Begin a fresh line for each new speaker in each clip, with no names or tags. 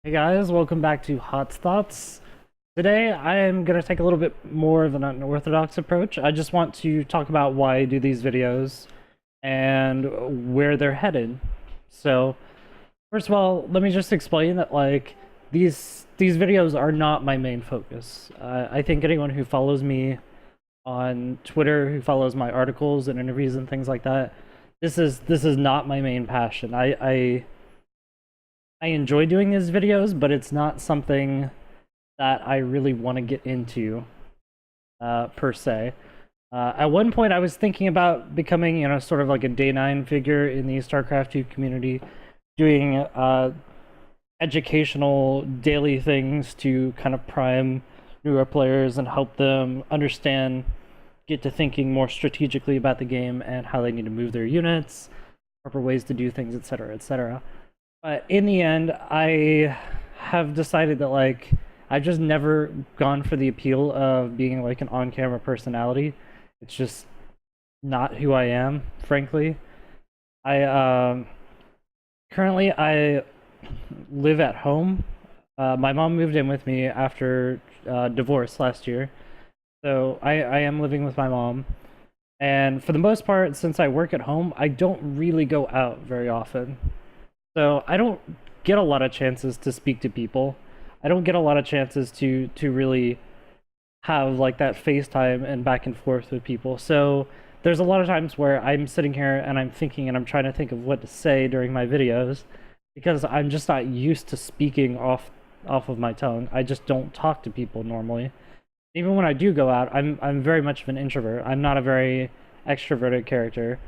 Hey guys, welcome back to HotS. Today I am going to take a little bit more of an unorthodox approach. I just want to talk about why I do these videos and where they're headed. So, first of all, let me just explain that these videos are not my main focus. I think anyone who follows me on Twitter, who follows my articles and interviews and things like that, this is not my main passion. I enjoy doing these videos, but it's not something that I really want to get into, per se. At one point, I was thinking about becoming, sort of like a Day 9 figure in the StarCraft 2 community, doing educational daily things to kind of prime newer players and help them understand, get to thinking more strategically about the game and how they need to move their units, proper ways to do things, etc., etc. But in the end, I have decided that I've just never gone for the appeal of being like an on-camera personality. It's just not who I am, frankly. I currently I live at home. My mom moved in with me after divorce last year, so I am living with my mom. And for the most part, since I work at home, I don't really go out very often. So I don't get a lot of chances to speak to people. I don't get a lot of chances to really have like that FaceTime and back and forth with people. So there's a lot of times where I'm sitting here and I'm thinking and I'm trying to think of what to say during my videos because I'm just not used to speaking off of my tongue. I just don't talk to people normally. Even when I do go out, I'm very much of an introvert. I'm not a very extroverted character.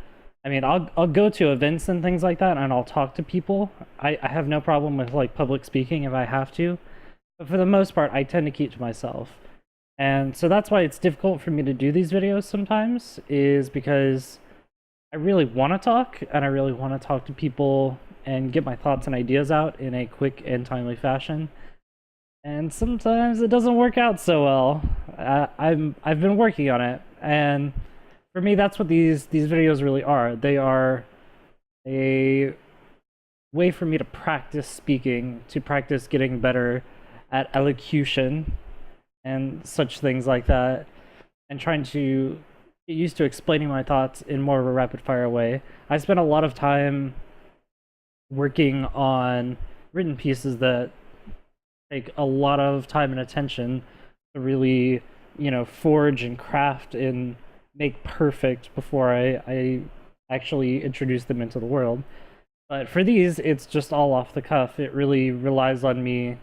I mean, I'll go to events and things like that, and I'll talk to people. I have no problem with like public speaking if I have to, but for the most part, I tend to keep to myself. And so that's why it's difficult for me to do these videos sometimes, is because I really want to talk, and I really want to talk to people and get my thoughts and ideas out in a quick and timely fashion. And sometimes it doesn't work out so well. I've been working on it, and for me, that's what these videos really are. They are a way for me to practice speaking, to practice getting better at elocution and such things like that, and trying to get used to explaining my thoughts in more of a rapid fire way. I spent a lot of time working on written pieces that take a lot of time and attention to really, forge and craft and make perfect before I actually introduce them into the world. But for these, it's just all off the cuff. It really relies on me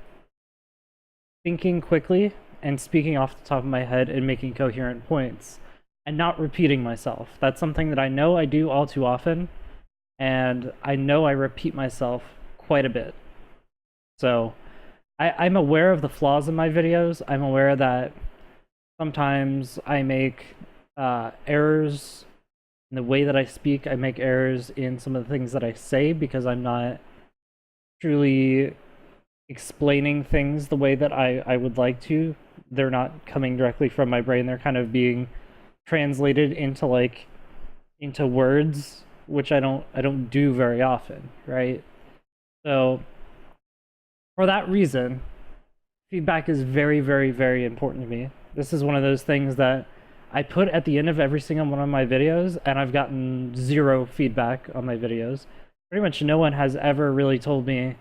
thinking quickly and speaking off the top of my head and making coherent points and not repeating myself. That's something that I know I do all too often, and I know I repeat myself quite a bit. So I'm aware of the flaws in my videos. I'm aware that sometimes I make errors in the way that I speak. I make errors in some of the things that I say because I'm not truly explaining things the way that I would like to. They're not coming directly from my brain. They're kind of being translated into words, which I don't do very often, right? So for that reason, feedback is very, very, very important to me. This is one of those things that I put at the end of every single one of my videos, and I've gotten zero feedback on my videos. Pretty much no one has ever really told me,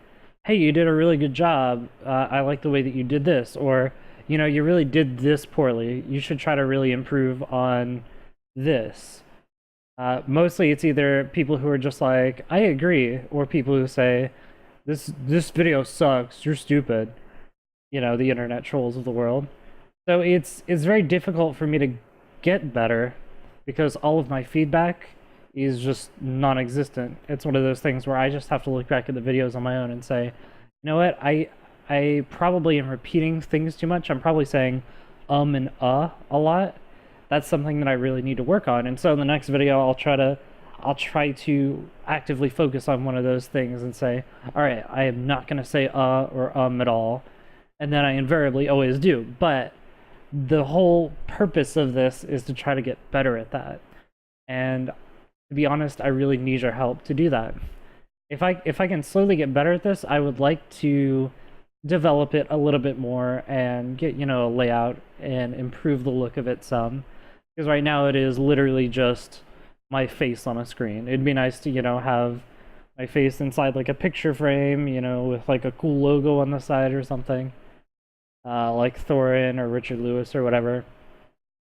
hey, you did a really good job, I like the way that you did this, or, you really did this poorly, you should try to really improve on this. Mostly it's either people who are just like, I agree, or people who say, this video sucks, you're stupid. The internet trolls of the world. So it's very difficult for me to get better because all of my feedback is just non-existent. It's one of those things where I just have to look back at the videos on my own and say, you know what, I probably am repeating things too much. I'm probably saying and a lot. That's something that I really need to work on. And so in the next video I'll try to actively focus on one of those things and say, all right, I am not going to say or at all. And then I invariably always do. But the whole purpose of this is to try to get better at that. And to be honest, I really need your help to do that. If I can slowly get better at this, I would like to develop it a little bit more and get, you know, a layout and improve the look of it some. Because right now it is literally just my face on a screen. It'd be nice to, you know, have my face inside like a picture frame, you know, with like a cool logo on the side or something. Like Thorin or Richard Lewis or whatever.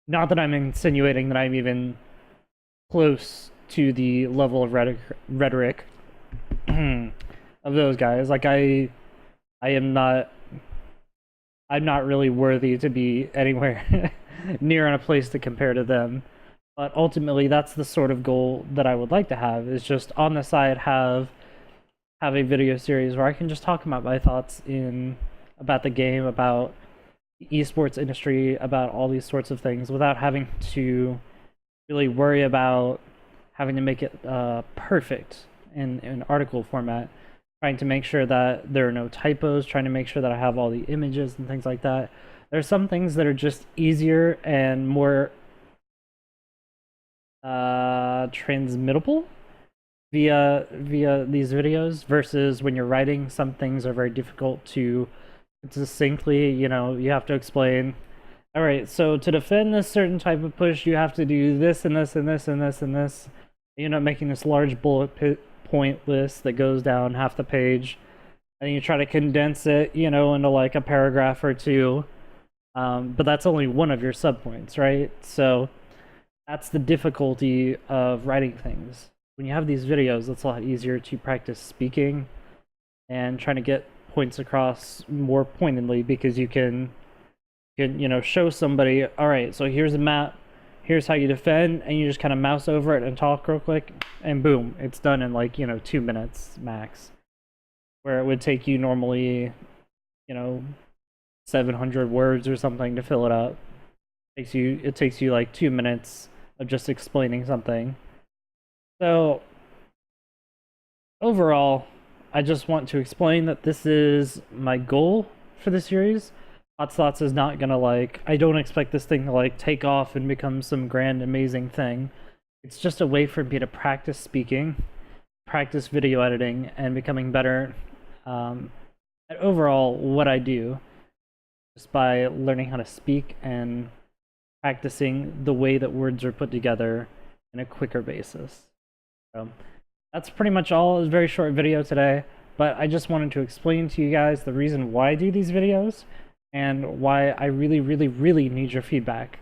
Not that I'm insinuating that I'm even close to the level of rhetoric of those guys. Like I'm not really worthy to be anywhere near in a place to compare to them. But ultimately, that's the sort of goal that I would like to have, is just on the side have a video series where I can just talk about my thoughts about the game, about the esports industry, about all these sorts of things without having to really worry about having to make it perfect in article format, trying to make sure that there are no typos, trying to make sure that I have all the images and things like that. There's some things that are just easier and more transmittable via these videos, versus when you're writing, some things are very difficult to succinctly, you know, you have to explain, all right, so to defend this certain type of push, you have to do this and this and this and this and this. You end up making this large bullet point list that goes down half the page, and you try to condense it, you know, into like a paragraph or two. But that's only one of your subpoints, right? So that's the difficulty of writing things. When you have these videos, it's a lot easier to practice speaking and trying to get points across more pointedly, because you can you know, show somebody, all right, so here's a map, here's how you defend, and you just kind of mouse over it and talk real quick, and boom, it's done in like, you know, 2 minutes max, where it would take you normally, you know, 700 words or something to fill it up. It takes you like 2 minutes of just explaining something. So overall, I just want to explain that this is my goal for the series. HotS is not gonna, like, I don't expect this thing to like take off and become some grand amazing thing. It's just a way for me to practice speaking, practice video editing, and becoming better at overall what I do, just by learning how to speak and practicing the way that words are put together in a quicker basis. So that's pretty much all. It was a very short video today, but I just wanted to explain to you guys the reason why I do these videos and why I really, really, really need your feedback.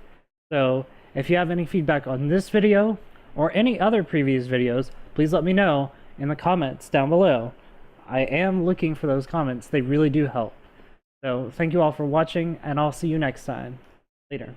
So if you have any feedback on this video or any other previous videos, please let me know in the comments down below. I am looking for those comments. They really do help. So thank you all for watching, and I'll see you next time. Later.